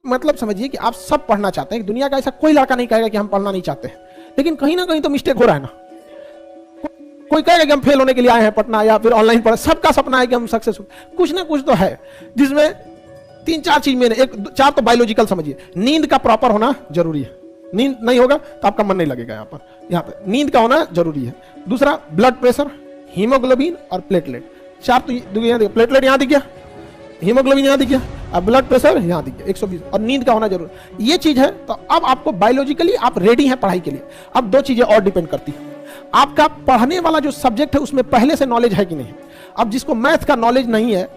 मतलब समझिए कि आप सब पढ़ना चाहते हैं। दुनिया का ऐसा कोई लड़का नहीं कहेगा कि हम पढ़ना नहीं चाहते हैं, लेकिन कहीं ना कहीं तो मिस्टेक हो रहा है ना। कोई कहेगा कि हम फेल होने के लिए आए हैं पढ़ना या फिर ऑनलाइन पढ़, सबका सपना है कि हम सक्सेसफुल। कुछ ना कुछ तो है जिसमें 3-4 चीज में, एक 4 तो बायोलॉजिकल समझिए। नींद का प्रॉपर होना जरूरी है, नींद नहीं होगा तो आपका मन नहीं लगेगा। यहाँ पर नींद का होना जरूरी है। दूसरा ब्लड प्रेशर, हीमोग्लोबिन और प्लेटलेट। 4 तो प्लेटलेट यहाँ दिख गया, हीमोग्लोबिन यहाँ दिख गया, अब ब्लड प्रेशर यहाँ दिख गया 120, और नींद का होना जरूरी। ये चीज है। तो अब आपको बायोलॉजिकली आप रेडी हैं पढ़ाई के लिए। अब 2 चीजें और डिपेंड करती है, आपका पढ़ने वाला जो सब्जेक्ट है उसमें पहले से नॉलेज है कि नहीं। अब जिसको मैथ का नॉलेज नहीं है,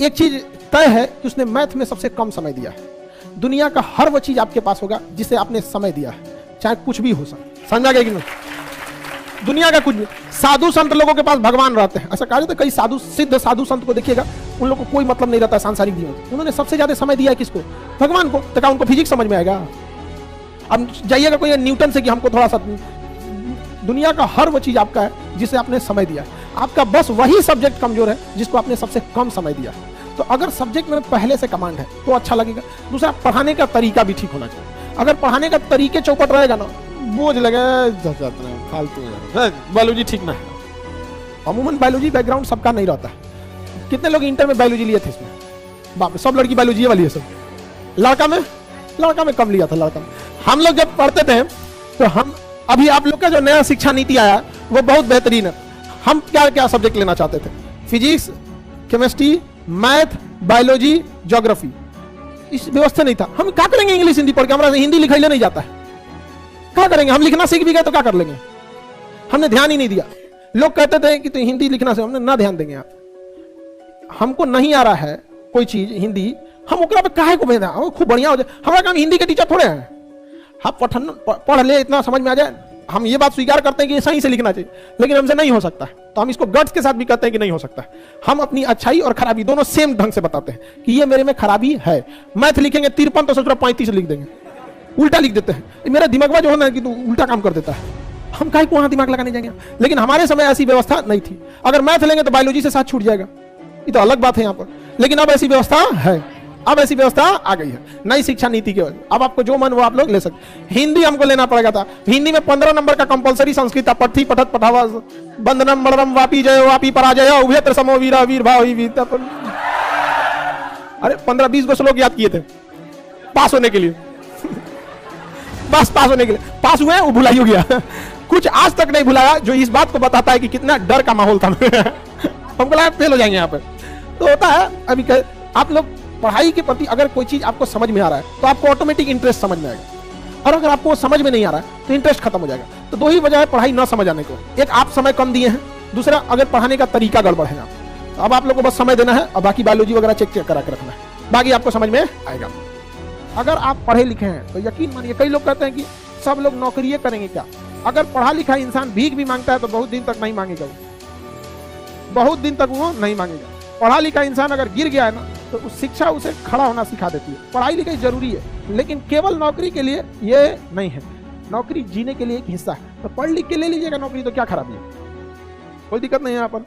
एक चीज तय है कि उसने मैथ में सबसे कम समय दिया है। दुनिया का हर वो चीज आपके पास होगा जिसे आपने समय दिया है, चाहे कुछ भी हो सकता। समझा गया कि नहीं? दुनिया का कुछ भी। साधु संत लोगों के पास भगवान रहते हैं, ऐसा कहा जाता है। कई साधु, सिद्ध साधु संत को देखिएगा, उन लोगों को कोई मतलब नहीं रहता सांसारिक जीवन। उन्होंने सबसे ज्यादा समय दिया है किसको? भगवान को। तो क्या उनको फिजिक्स समझ में आएगा? अब जाइएगा कोई न्यूटन से कि हमको थोड़ा सा। दुनिया का हर वो चीज आपका है जिसे आपने समय दिया। आपका बस वही सब्जेक्ट कमजोर है जिसको आपने सबसे कम समय दिया। तो अगर सब्जेक्ट में पहले से कमांड है तो अच्छा लगेगा। दूसरा, पढ़ाने का तरीका भी ठीक होना चाहिए। अगर पढ़ाने का तरीके चौपट रहेगा ना, बोझ लगे, फालतू है, बायोलॉजी ठीक ना है। अमूमन बायोलॉजी बैकग्राउंड सबका नहीं रहता है। कितने लोग इंटर में बायोलॉजी लिए थे? इसमें बाप रे, सब लड़की बायोलॉजी वाली है सब। लड़का में कम लिया था। लड़का में हम लोग जब पढ़ते थे तो हम, अभी आप लोग का जो नया शिक्षा नीति आया वो बहुत बेहतरीन है। हम क्या क्या सब्जेक्ट लेना चाहते थे? Physics, chemistry, math, biology, geography. इस व्यवस्था नहीं था। हम क्या करेंगे इंग्लिश हिंदी पढ़ के? हमारा हिंदी लिखाई ले नहीं जाता है, क्या करेंगे? हम लिखना सीख भी गए तो क्या कर लेंगे? हमने ध्यान ही नहीं दिया। लोग कहते थे कि तो हिंदी लिखना से, हमने ना ध्यान देंगे। आप हमको नहीं आ रहा है कोई चीज हिंदी, हम ओकरा पे काहे को भेजा? खूब बढ़िया हो जाए। हमारा काम हिंदी के टीचर थोड़े हैं। हम पढ़ ले, इतना समझ में आ जाए। हम ये बात स्वीकार करते हैं कि ये सही से लिखना चाहिए, लेकिन हमसे नहीं हो सकता। तो हम इसको गट्स के साथ भी कहते हैं कि नहीं हो सकता। हम अपनी अच्छाई और खराबी दोनों सेम ढंग से बताते हैं कि ये मेरे में खराबी है। मैथ लिखेंगे 53 तो सोच रहा 35 लिख देंगे, उल्टा लिख देते हैं। मेरा दिमाग जो है ना कि तू उल्टा काम कर देता है। हम काहे को वहां दिमाग लगाने जाएंगे? लेकिन हमारे समय ऐसी व्यवस्था नहीं थी। अगर मैथ लेंगे तो बायोलॉजी से साथ छूट जाएगा, ये तो अलग बात है यहाँ पर। लेकिन अब ऐसी व्यवस्था है, अब ऐसी व्यवस्था आ गई है नई शिक्षा नीति की वजह। अब आपको जो मन वो आप लोग ले सकते। हिंदी हमको लेना पड़ेगा था। हिंदी में 15 नंबर का कंपलसरी संस्कृत पठती पठत पठावा बंदनम बड़रम वापी जय वापी पराजय उभयत्र समो वीरा वीर भाव वीर। अरे 15-20 को श्लोक याद किए थे पास होने के लिए। बस पास होने के लिए पास हुए, वो भुलाई हो गया। कुछ आज तक नहीं भुलाया, जो इस बात को बताता है कि कितना डर का माहौल था। हमको लगा फेल हो जाएंगे यहाँ पे। तो होता है अभी आप लोग पढ़ाई के प्रति अगर कोई चीज आपको समझ में आ रहा है तो आपको ऑटोमेटिक इंटरेस्ट समझ में आएगा, और अगर आपको समझ में नहीं आ रहा है तो इंटरेस्ट खत्म हो जाएगा। तो 2 ही वजह है पढ़ाई ना समझ आने को। एक, आप समय कम दिए हैं। दूसरा, अगर पढ़ाने का तरीका गड़बड़ है। तो अब आप लोग को बस समय देना है और बाकी बायोलॉजी वगैरह चेक करा के रखना है, बाकी आपको समझ में आएगा। अगर आप पढ़े लिखे हैं तो यकीन मानिए, कई लोग कहते हैं कि सब लोग नौकरी करेंगे क्या? अगर पढ़ा लिखा इंसान भीख भी मांगता है तो बहुत दिन तक नहीं मांगेगा, बहुत दिन तक वो नहीं मांगेगा। पढ़ा लिखा इंसान अगर गिर गया है ना तो उस शिक्षा उसे खड़ा होना सिखा देती है। पढ़ाई लिखाई जरूरी है, लेकिन केवल नौकरी के लिए ये नहीं है। नौकरी जीने के लिए एक हिस्सा है। तो पढ़ लिख के ले लीजिएगा नौकरी, तो क्या खराबी है? कोई दिक्कत नहीं है यहाँ पर।